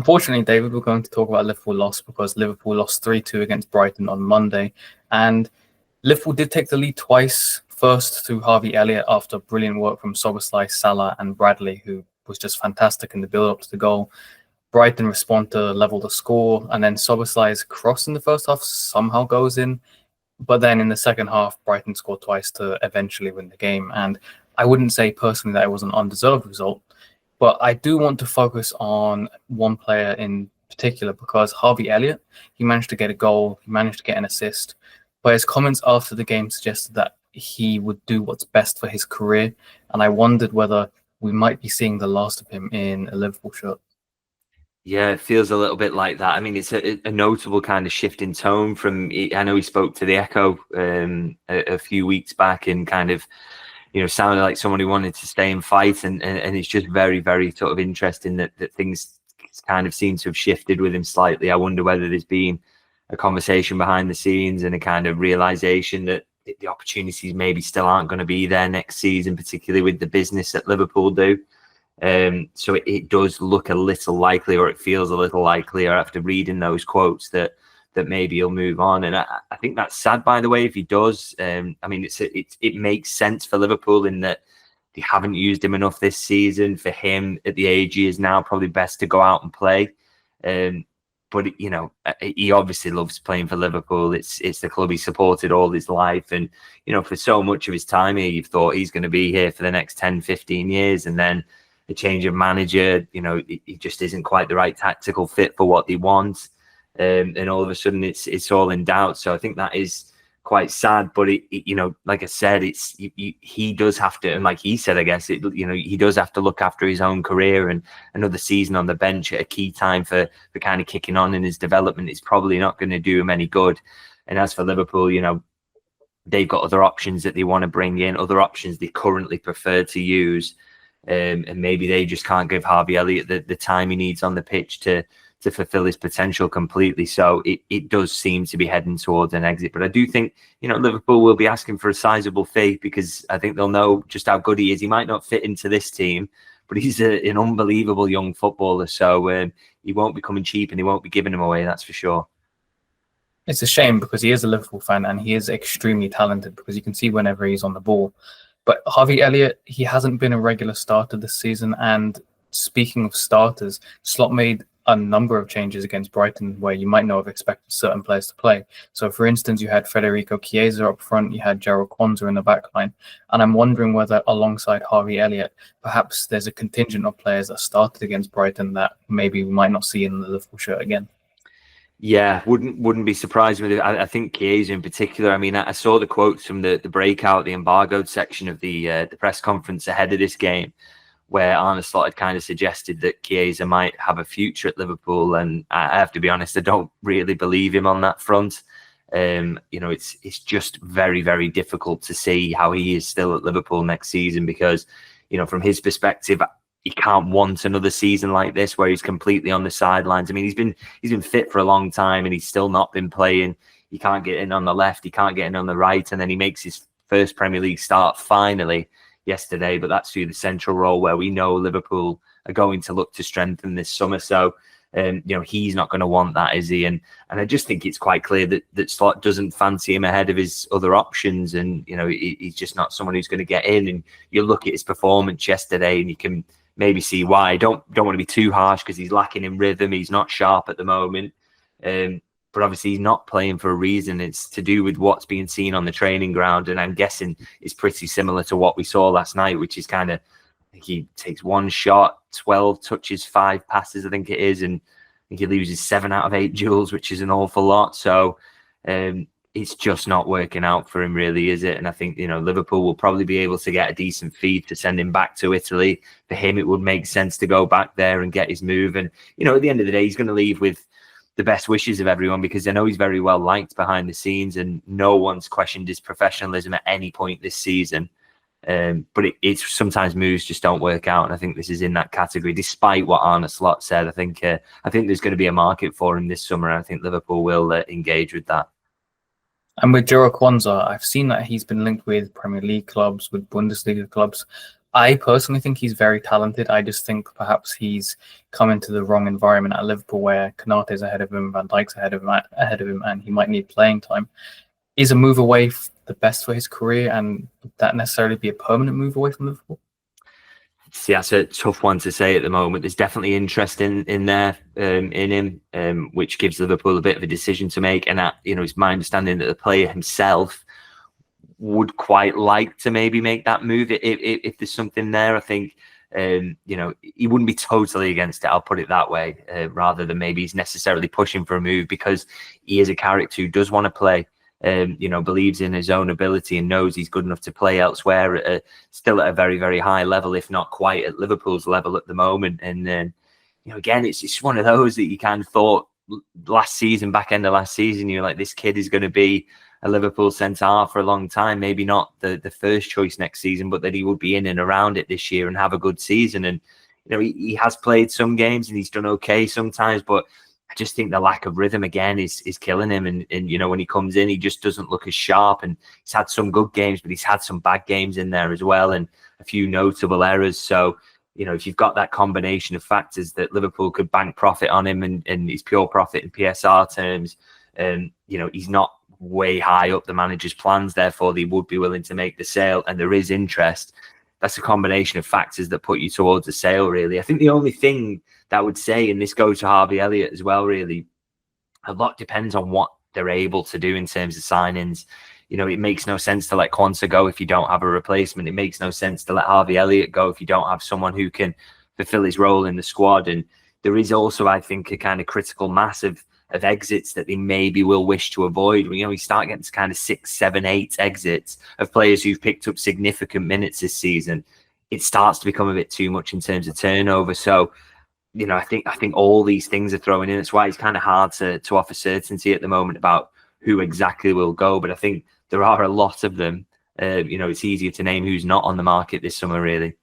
Unfortunately, David, we're going to talk about Liverpool loss because Liverpool lost 3-2 against Brighton on Monday. And Liverpool did take the lead twice, first through Harvey Elliott after brilliant work from Szoboszlai, Salah and Bradley, who was just fantastic in the build-up to the goal. Brighton respond to level the score, and then Szoboszlai's cross in the first half somehow goes in. But then in the second half, Brighton scored twice to eventually win the game. And I wouldn't say personally that it was an undeserved result, but I do want to focus on one player in particular because Harvey Elliott, he managed to get a goal, he managed to get an assist, but his comments after the game suggested that he would do what's best for his career. And I wondered whether we might be seeing the last of him in a Liverpool shirt. Yeah, it feels a little bit like that. I mean, it's a notable kind of shift in tone from, I know he spoke to the Echo a few weeks back and kind of, sounded like someone who wanted to stay and fight. And it's just very, very sort of interesting that things kind of seem to have shifted with him slightly. I wonder whether there's been a conversation behind the scenes and a kind of realization that the opportunities maybe still aren't going to be there next season, particularly with the business that Liverpool do. So it does look a little likely, or it feels a little likelier after reading those quotes that maybe he'll move on. And I think that's sad, by the way, if he does. I mean, it makes sense for Liverpool in that they haven't used him enough this season. For him, at the age he is now, probably best to go out and play. But he obviously loves playing for Liverpool. It's the club he supported all his life, and for so much of his time here, you've thought he's going to be here for the next 10, 15 years, and then a change of manager, he just isn't quite the right tactical fit for what they want. And all of a sudden it's all in doubt. So I think that is quite sad, but like I said, he does have to, and like he said, I guess he does have to look after his own career, and another season on the bench at a key time for kind of kicking on in his development is probably not going to do him any good. And as for Liverpool, they've got other options that they want to bring in, other options they currently prefer to use. And maybe they just can't give Harvey Elliott the time he needs on the pitch to fulfill his potential completely. So it does seem to be heading towards an exit. But I do think, Liverpool will be asking for a sizable fee because I think they'll know just how good he is. He might not fit into this team, but he's an unbelievable young footballer. So he won't be coming cheap and he won't be giving him away, that's for sure. It's a shame because he is a Liverpool fan and he is extremely talented because you can see whenever he's on the ball. But Harvey Elliott, he hasn't been a regular starter this season. And speaking of starters, Slot made a number of changes against Brighton where you might not have expected certain players to play. So, for instance, you had Federico Chiesa up front, you had Jarrell Kwanzaa in the back line. And I'm wondering whether alongside Harvey Elliott, perhaps there's a contingent of players that started against Brighton that maybe we might not see in the Liverpool shirt again. Yeah, wouldn't be surprised with it. I think Chiesa in particular. I mean, I saw the quotes from the breakout, the embargoed section of the press conference ahead of this game, where Arne Slot had kind of suggested that Chiesa might have a future at Liverpool, and I have to be honest, I don't really believe him on that front. It's just very, very difficult to see how he is still at Liverpool next season because, from his perspective, he can't want another season like this where he's completely on the sidelines. I mean, he's been fit for a long time and he's still not been playing. He can't get in on the left, he can't get in on the right, and then he makes his first Premier League start finally yesterday, but that's through the central role where we know Liverpool are going to look to strengthen this summer. So, he's not going to want that, is he? And I just think it's quite clear that Slot doesn't fancy him ahead of his other options, and he's just not someone who's going to get in. And you look at his performance yesterday, and you can maybe see why. I don't want to be too harsh because he's lacking in rhythm. He's not sharp at the moment. But obviously he's not playing for a reason. It's to do with what's being seen on the training ground. And I'm guessing it's pretty similar to what we saw last night, which is kind of, I think he takes one shot, 12 touches, 5 passes, I think it is. And I think he loses 7 out of 8 duels, which is an awful lot. So it's just not working out for him, really, is it? And I think, Liverpool will probably be able to get a decent fee to send him back to Italy. For him, it would make sense to go back there and get his move. And, at the end of the day, he's going to leave with the best wishes of everyone because I know he's very well liked behind the scenes and no one's questioned his professionalism at any point this season. But it's sometimes moves just don't work out. And I think this is in that category, despite what Arne Slot said. I think there's going to be a market for him this summer. And I think Liverpool will engage with that. And with Jarrell Kwanzaa, I've seen that he's been linked with Premier League clubs, with Bundesliga clubs. I personally think he's very talented. I just think perhaps he's come into the wrong environment at Liverpool, where Konate's ahead of him, Van Dijk's ahead of him, and he might need playing time. Is a move away the best for his career, and would that necessarily be a permanent move away from Liverpool? See, that's a tough one to say at the moment. There's definitely interest in there in him, which gives Liverpool a bit of a decision to make. And it's my understanding that the player himself would quite like to maybe make that move if there's something there. I think he wouldn't be totally against it. I'll put it that way, rather than maybe he's necessarily pushing for a move, because he is a character who does want to play. Believes in his own ability and knows he's good enough to play elsewhere, still at a very, very high level, if not quite at Liverpool's level at the moment. And again, it's just one of those that you kind of thought back end of last season, you're like, this kid is going to be a Liverpool centre-half for a long time. Maybe not the first choice next season, but that he would be in and around it this year and have a good season. And he has played some games and he's done okay sometimes, but I just think the lack of rhythm again is killing him. And when he comes in, he just doesn't look as sharp. And he's had some good games, but he's had some bad games in there as well, and a few notable errors. So, if you've got that combination of factors that Liverpool could bank profit on him and his pure profit in PSR terms, he's not way high up the manager's plans, therefore they would be willing to make the sale, and there is interest. That's a combination of factors that put you towards a sale, really. I think the only thing that I would say, and this goes to Harvey Elliott as well, really, a lot depends on what they're able to do in terms of signings. It makes no sense to let Quansah go if you don't have a replacement. It makes no sense to let Harvey Elliott go if you don't have someone who can fulfill his role in the squad. And there is also, I think, a kind of critical mass of exits that they maybe will wish to avoid. We start getting to kind of 6, 7, 8 exits of players who've picked up significant minutes this season. It starts to become a bit too much in terms of turnover. So, I think all these things are thrown in. That's why it's kind of hard to offer certainty at the moment about who exactly will go. But I think there are a lot of them. It's easier to name who's not on the market this summer, really.